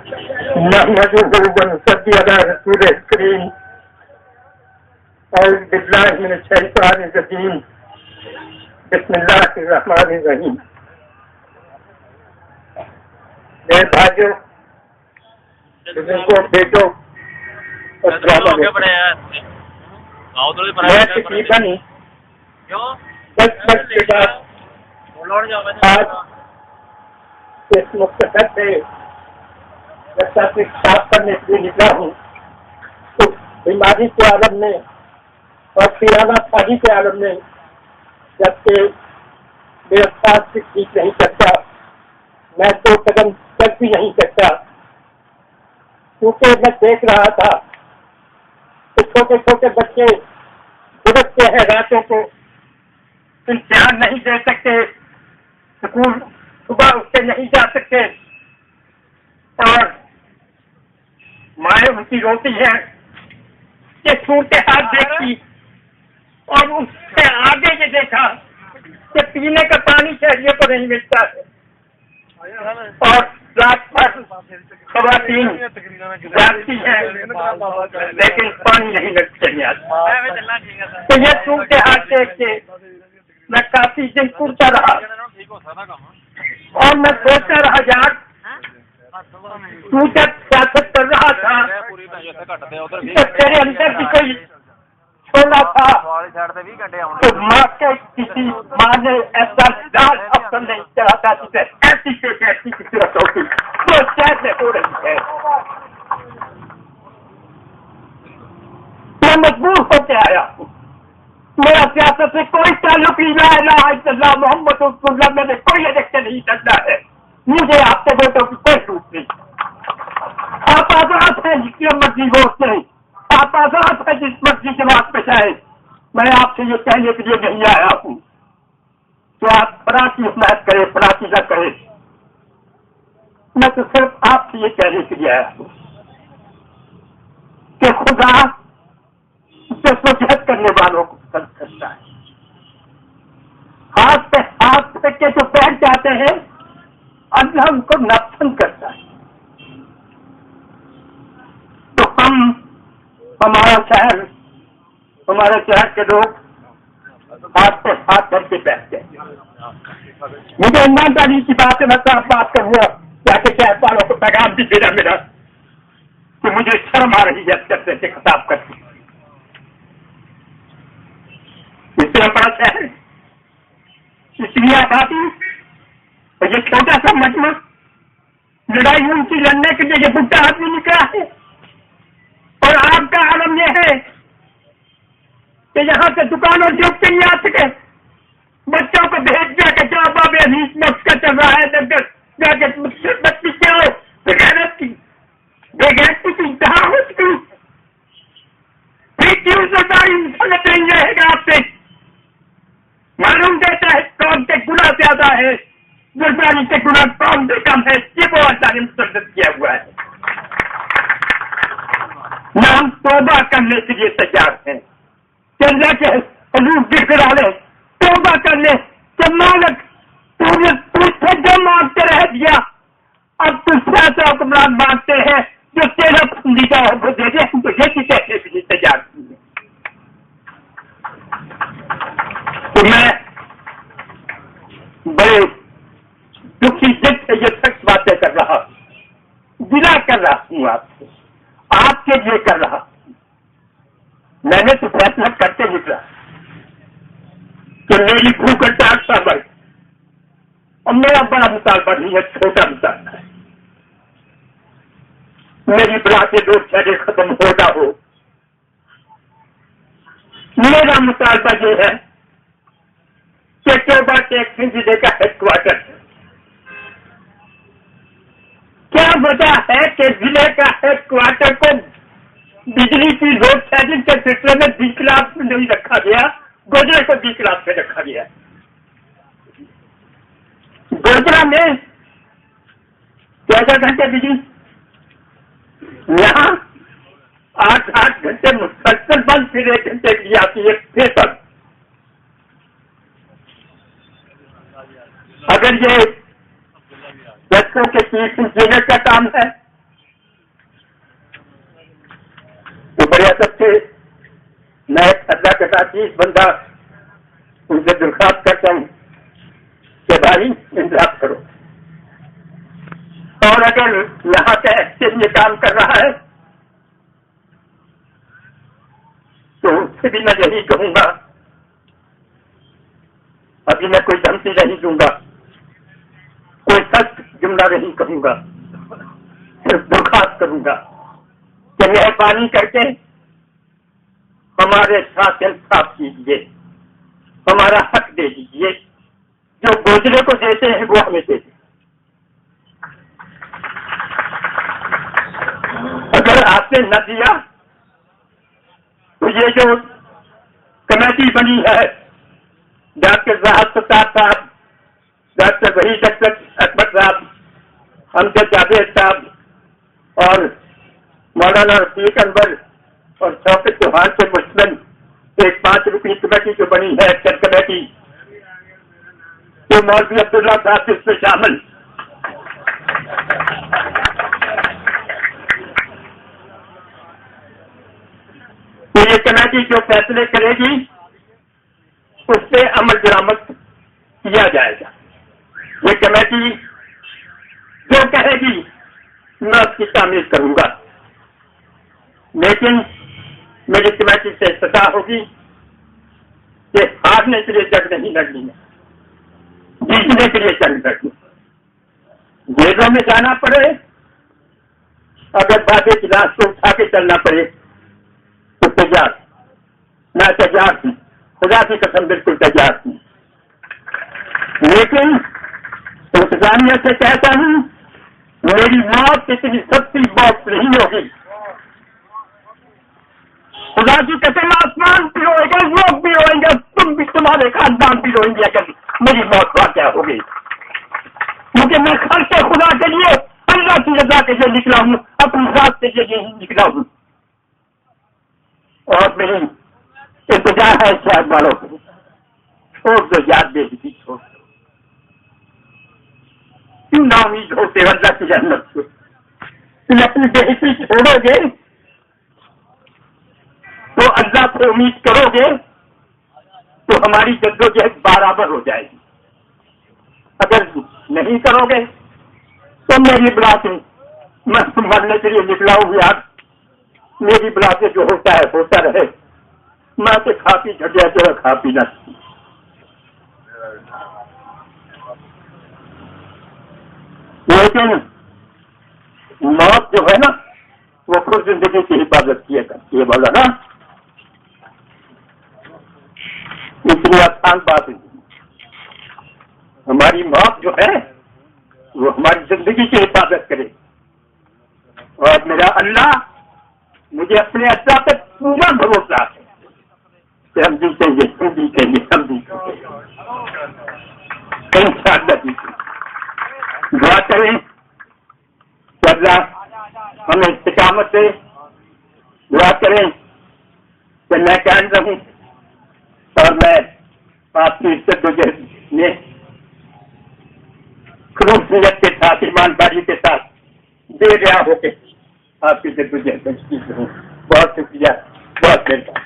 نحمده ونصلي على رسوله الكريم أعوذ بالله من الشيطان الرجيم بسم الله الرحمن الرحيم. میرے بھائیوں بزرگوں بیٹوں السلام علیکم. میں تقریباً 10 منٹ کے بعد آج اس مختصر سے صاف کرنے کے لیے نکلا ہوں. تو بیماری کے عالم میں اور پیرانہ خانی کے عالم میں جبکہ میرا ساتھ بھی ٹھیک نہیں کرتا، میں 2 قدم چل بھی نہیں سکتا، کیونکہ میں دیکھ رہا تھا کہ چھوٹے چھوٹے بچے بھٹکتے ہیں راتوں کو، امتحان نہیں دے سکتے، اسکول صبح اٹھ کے نہیں جا سکتے، اور مائیں ان کی روتی ہیں. یہ صورتحال دیکھی اور اس سے آگے یہ دیکھا کہ پینے کا پانی شہریوں کو نہیں ملتا ہے، اور رات بھر خواتین جاگتی ہیں لیکن پانی نہیں چاہیے. تو یہ صورتحال دیکھ کے میں کافی دن پورتا رہا اور میں سوچتا رہا یار تو جب سیاست کر رہا تھا تیرے اندر بھی کوئی چھوڑا تھا تو ماں کے کسی ماں نے ایسا ڈال افسر نہیں چلا تھا جسے ایسی سے ایسی کی صورت ہوتی جو شہر میں ہو رہی ہے. میں مجبور ہو کے آیا ہوں. میرا سیاست سے کوئی تعلق نہیں، لا الہ الا اللہ محمد رسول اللہ، میں نے کوئی الیکشن نہیں کرنا ہے، مجھے آپ کے ووٹوں کی کوئی ضرورت نہیں. آپ آزاد ہیں جس کی مرضی ووٹ دیں، آپ آزاد ہیں جس مرضی جماعت پہ جائیں. میں آپ سے یہ کہنے کے لیے نہیں آیا ہوں کہ آپ فلاں کی حمایت کریں فلاں کی نہ کریں. میں تو صرف آپ سے یہ کہنے کے لیے آیا ہوں کہ خدا جدوجہد کرنے والوں کو پسند کرتا ہے. ہاتھ پہ ہاتھ رکھ کے جو بیٹھ جاتے ہیں اللہ ان کو ناپسند کرتا ہے. تو ہمارا شہر ہمارے شہر کے لوگ ہاتھ پہ ہاتھ کر کے بیٹھتے ہیں. مجھے ایمانداری کی بات ہے، میں صاف بات کروں کیا کہ شہر والوں کو پیغام بھی دینا میرا کہ مجھے شرم آ رہی ہے کرتے سے خطاب کرتی. اتنا بڑا شہر، اتنی آبادی اور یہ چھوٹا سا مجمع، لڑائی ان کی لڑنے کے لیے یہ بڈھا آدمی نکلا ہے. اور آپ کا عالم یہ ہے کہ یہاں سے دکانوں سے اٹھ کے نہیں آ سکے، بچوں کو بھیج دیا کہ جاؤ بابے حدیث میں اس کا چل رہا ہے جا کے بچی کیا ہو بغیرت کی انتہا ہو چکی. پھر کیوں سرکاری سنت نہیں رہے گا آپ سے؟ معلوم دیتا ہے قوم کے گناہ زیادہ ہے، گردانی کے گناہ قوم سے کم ہے. یہ وہ اللہ نے مسدد کیا ہوا ہے. نہ ہم توبہ کرنے کے لیے تیار ہیں کہ اللہ کے حضور ذکر والے توبہ کر لے کہ مالک تو نے تجھ سے جو مانگتے رہ دیا، اب تو ایسا حکمران مانگتے ہیں جو تیرا پسندیدہ ہے وہ دے دے. ہم تو یہ بھی کہنے کے لیے تیار ہیں. تو میں بڑے دکھی دل سے یہ سخت باتیں کر رہا ہوں، گلا کر رہا ہوں آپ کے لیے کر رہا ہوں. میں نے تو فیصلہ کرتے نکلا کہ میری بھوک ہڑتال پر اور میرا بڑا مطالبہ نہیں ہے، چھوٹا مطالبہ ہے. میری بلا کے 2 شہریں ختم ہونا ہو. میرا مطالبہ یہ ہے کہ چوبا کے ایک ضلع کا ہیڈ کوارٹر ہے. کیا وجہ ہے کہ ضلع کا ہیڈ کوارٹر کو بجلی کی لوڈ شیڈنگ کے سلسلے میں 20 کلاس میں نہیں رکھا گیا، گوجرا کو 20 کلاس میں رکھا گیا. گوجرا میں 14 گھنٹے بجلی، یہاں 8 گھنٹے مسلسل بند، پھر 1 گھنٹے کے لیے آتی ہے پھر بند. اگر یہ بچوں کے 30 انچ کا کام ہے 128 بندہ ان سے درخواست کرتا ہوں کہ بھائی انصاف کرو، اور اگر یہاں کا ایکسچینج یہ کام کر رہا ہے تو اس سے بھی میں یہی کہوں گا، ابھی میں کوئی دھمکی نہیں دوں گا، کوئی سخت جملہ نہیں کہوں گا، صرف درخواست کروں گا کہ مہربانی کر کے ہمارے ساتھ انصاف کیجیے، ہمارا حق دے دیجیے، جو گوجرے کو دیتے ہیں وہ ہمیں دے دیں۔ اگر آپ نے نہ دیا تو یہ جو کمیٹی بنی ہے ڈاکٹر راحت ستار صاحب، ڈاکٹر وحید اکبر صاحب، امجد جاوید صاحب اور مولانا رفیق انور اور شوکت چوہان سے مشتمل ایک 5 رکنی کمیٹی جو بنی ہے ایکشن کمیٹی، تو مولوی عبداللہ صاحب اس میں شامل، تو یہ کمیٹی جو فیصلے کرے گی اس پہ عمل درآمد کیا جائے گا۔ یہ کمیٹی جو کہے گی میں اس کی تعمیر کروں گا، لیکن میری کمیٹی سے استطاع ہوگی کہ ہارنے کے لیے جنگ نہیں لڑنی ہے، جیتنے کے لیے جنگ لڑنی، جیلوں میں جانا پڑے، اگر بادے گلاس کو اٹھا کے چلنا پڑے تو تیار، میں تیار ہوں، خدا کی قسم بالکل تیار ہوں، لیکن انتظامیہ سے کہتا ہوں میری موت اتنی سستی موت نہیں ہوگی، خدا کی قسم آسمان بھی روئے گا، لوگ بھی روئیں گے، تم بھی، تمہارے خاندان بھی روئیں گے اگر میری موت واقع ہوگی، کیونکہ میں خلق خدا کے لیے اللہ کی رضا کے لیے نکلا ہوں، اپنی ذات کے لیے نکلا ہوں، اور میری انتظار ہے شاید والوں کو اور جو یاد دے دی چھوڑ کیوں نہ امید ہوتے اللہ کی جنت سے، تم اپنی بہتری چھوڑو گے تو اللہ کو امید کرو گے تو ہماری جدوجہد برابر ہو جائے گی، اگر نہیں کرو گے تو میری بلا سے میں مرنے کے لیے نکلا ہوں یار، میری بلا سے جو ہوتا ہے ہوتا رہے، میں تو کھا پی گھٹیا جو ہے کھا پینا، لیکن موت جو ہے نا وہ خود زندگی کی حفاظت کیا کرتی ہے، بولا نا اتنی آسان بات ہے، ہماری موت جو ہے وہ ہماری زندگی کی حفاظت کرے، اور میرا اللہ مجھے اپنے اللہ پہ پورا بھروسہ ہے کہ ہم جیتیں گے، ہم جیتیں گے، ہم جیتیں گے، انشاءاللہ جیتیں گے۔ دعا کریں کہ اللہ ہمیں استقامت دے، دعا کریں کہ میں قائم رہوں اور میں آپ کی عزت میں خلوصیت کے ساتھ، ایمانداری کے ساتھ بے ریا ہو کے آپ کی عزت میں ہوں۔ بہت شکریہ، بہت مہربانی۔